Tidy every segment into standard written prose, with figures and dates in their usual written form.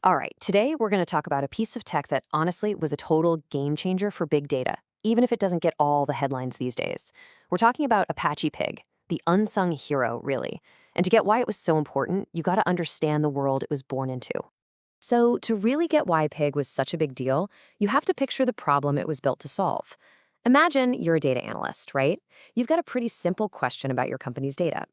All right, today we're going to talk about a piece of tech that honestly was a total game changer for big data, even if it doesn't get all the headlines these days. We're talking about Apache Pig, the unsung hero, really. And to get why it was so important, you got to understand the world it was born into. So, to really get why Pig was such a big deal, you have to picture the problem it was built to solve. Imagine you're a data analyst, right? You've got a pretty simple question about your company's data.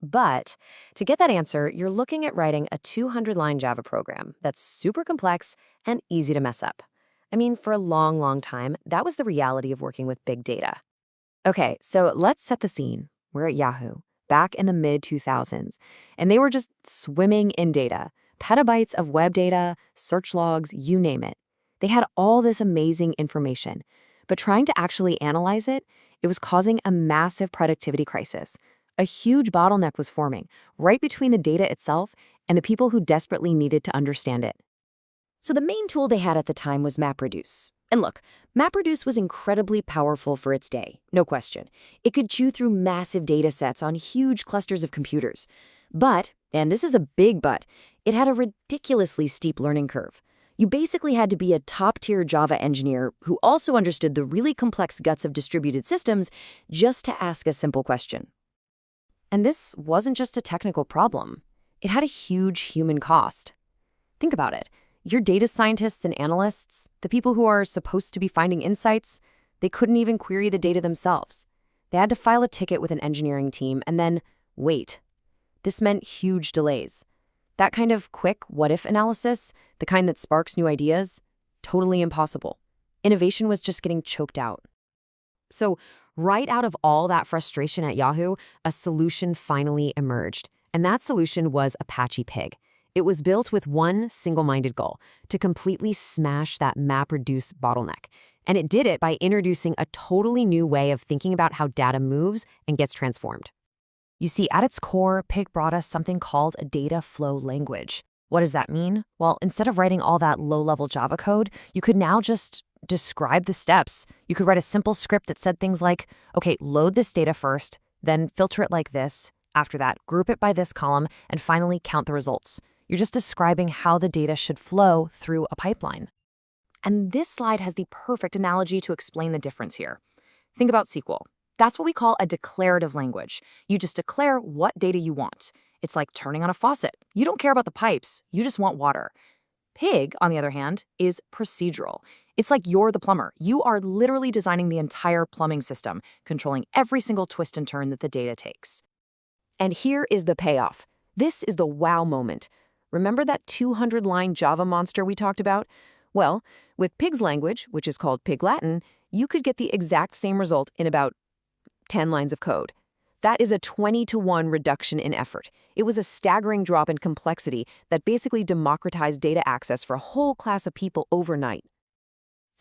But to get that answer, you're looking at writing a 200-line Java program that's super complex and easy to mess up. I mean, for a long, long time, that was the reality of working with big data. Okay, so let's set the scene. We're at Yahoo, back in the mid-2000s, and they were just swimming in data. Petabytes of web data, search logs, you name it. They had all this amazing information, but trying to actually analyze it, it was causing a massive productivity crisis. A huge bottleneck was forming, right between the data itself and the people who desperately needed to understand it. So the main tool they had at the time was MapReduce. And look, MapReduce was incredibly powerful for its day, no question. It could chew through massive data sets on huge clusters of computers. But, and this is a big but, it had a ridiculously steep learning curve. You basically had to be a top-tier Java engineer who also understood the really complex guts of distributed systems just to ask a simple question. And this wasn't just a technical problem. It had a huge human cost. Think about it. Your data scientists and analysts, the people who are supposed to be finding insights, they couldn't even query the data themselves. They had to file a ticket with an engineering team and then wait. This meant huge delays. That kind of quick what-if analysis, the kind that sparks new ideas, totally impossible. Innovation was just getting choked out. So, right out of all that frustration at Yahoo, a solution finally emerged. And that solution was Apache Pig. It was built with one single-minded goal, to completely smash that MapReduce bottleneck. And it did it by introducing a totally new way of thinking about how data moves and gets transformed. You see, at its core, Pig brought us something called a data flow language. What does that mean? Well, instead of writing all that low-level Java code, you could now just describe the steps. You could write a simple script that said things like, okay, load this data first, then filter it like this. After that, group it by this column, and finally count the results. You're just describing how the data should flow through a pipeline. And this slide has the perfect analogy to explain the difference here. Think about SQL. That's what we call a declarative language. You just declare what data you want. It's like turning on a faucet. You don't care about the pipes, you just want water. Pig, on the other hand, is procedural. It's like you're the plumber. You are literally designing the entire plumbing system, controlling every single twist and turn that the data takes. And here is the payoff. This is the wow moment. Remember that 200-line Java monster we talked about? Well, with Pig's language, which is called Pig Latin, you could get the exact same result in about 10 lines of code. That is a 20-to-1 reduction in effort. It was a staggering drop in complexity that basically democratized data access for a whole class of people overnight.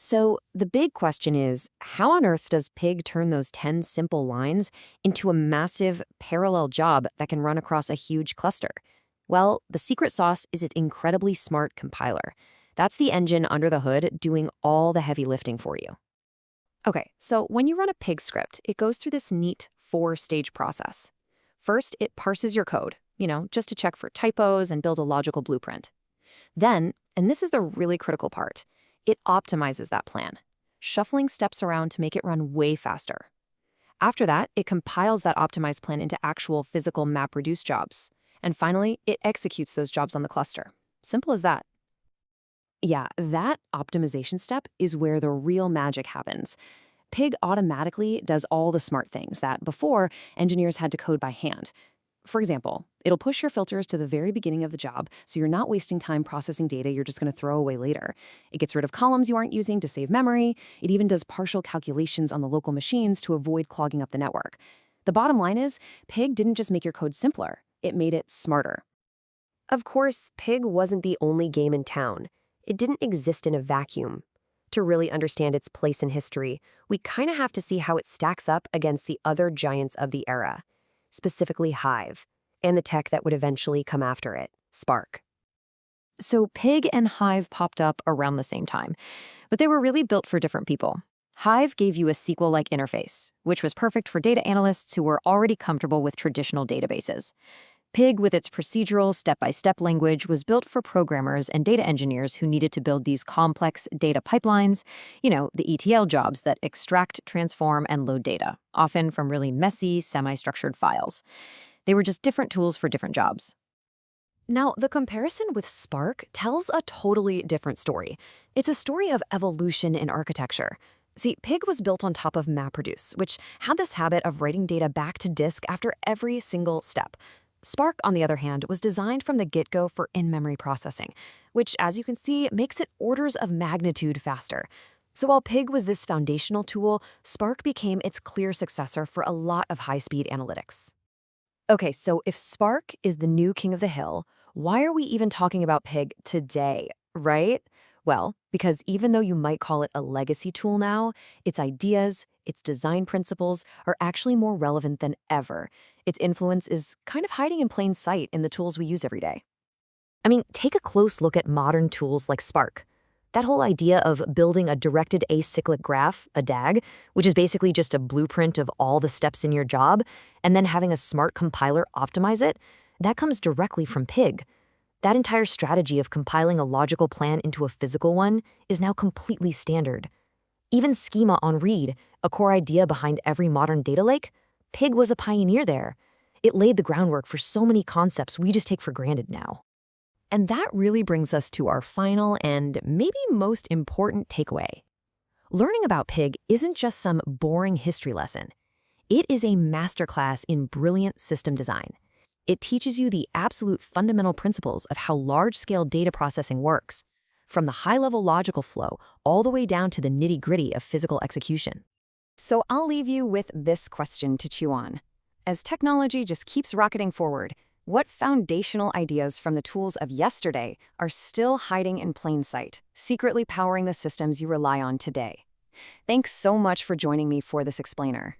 So the big question is, how on earth does Pig turn those 10 simple lines into a massive parallel job that can run across a huge cluster? Well, the secret sauce is its incredibly smart compiler. That's the engine under the hood doing all the heavy lifting for you. Okay, so when you run a Pig script, it goes through this neat 4-stage process. First, it parses your code, just to check for typos and build a logical blueprint. Then, and this is the really critical part, it optimizes that plan, shuffling steps around to make it run way faster. After that, it compiles that optimized plan into actual physical MapReduce jobs. And finally, it executes those jobs on the cluster. Simple as that. Yeah, that optimization step is where the real magic happens. Pig automatically does all the smart things that before engineers had to code by hand. For example, it'll push your filters to the very beginning of the job, so you're not wasting time processing data you're just going to throw away later. It gets rid of columns you aren't using to save memory. It even does partial calculations on the local machines to avoid clogging up the network. The bottom line is, Pig didn't just make your code simpler, it made it smarter. Of course, Pig wasn't the only game in town. It didn't exist in a vacuum. To really understand its place in history, we kind of have to see how it stacks up against the other giants of the era, specifically Hive, and the tech that would eventually come after it, Spark. So Pig and Hive popped up around the same time, but they were really built for different people. Hive gave you a SQL-like interface, which was perfect for data analysts who were already comfortable with traditional databases. Pig, with its procedural, step-by-step language, was built for programmers and data engineers who needed to build these complex data pipelines, the ETL jobs that extract, transform, and load data, often from really messy, semi-structured files. They were just different tools for different jobs. Now, the comparison with Spark tells a totally different story. It's a story of evolution in architecture. See, Pig was built on top of MapReduce, which had this habit of writing data back to disk after every single step. Spark, on the other hand, was designed from the get-go for in-memory processing, which, as you can see, makes it orders of magnitude faster. So while Pig was this foundational tool, Spark became its clear successor for a lot of high-speed analytics. Okay, so if Spark is the new king of the hill, why are we even talking about Pig today, right? Well, because even though you might call it a legacy tool now, its ideas, its design principles are actually more relevant than ever. Its influence is kind of hiding in plain sight in the tools we use every day. I mean, take a close look at modern tools like Spark. That whole idea of building a Directed Acyclic Graph, a DAG, which is basically just a blueprint of all the steps in your job, and then having a smart compiler optimize it, that comes directly from Pig. That entire strategy of compiling a logical plan into a physical one is now completely standard. Even Schema-on-Read, a core idea behind every modern data lake, Pig was a pioneer there. It laid the groundwork for so many concepts we just take for granted now. And that really brings us to our final and maybe most important takeaway. Learning about Pig isn't just some boring history lesson. It is a masterclass in brilliant system design. It teaches you the absolute fundamental principles of how large-scale data processing works, from the high-level logical flow all the way down to the nitty-gritty of physical execution. So I'll leave you with this question to chew on. As technology just keeps rocketing forward, what foundational ideas from the tools of yesterday are still hiding in plain sight, secretly powering the systems you rely on today? Thanks so much for joining me for this explainer.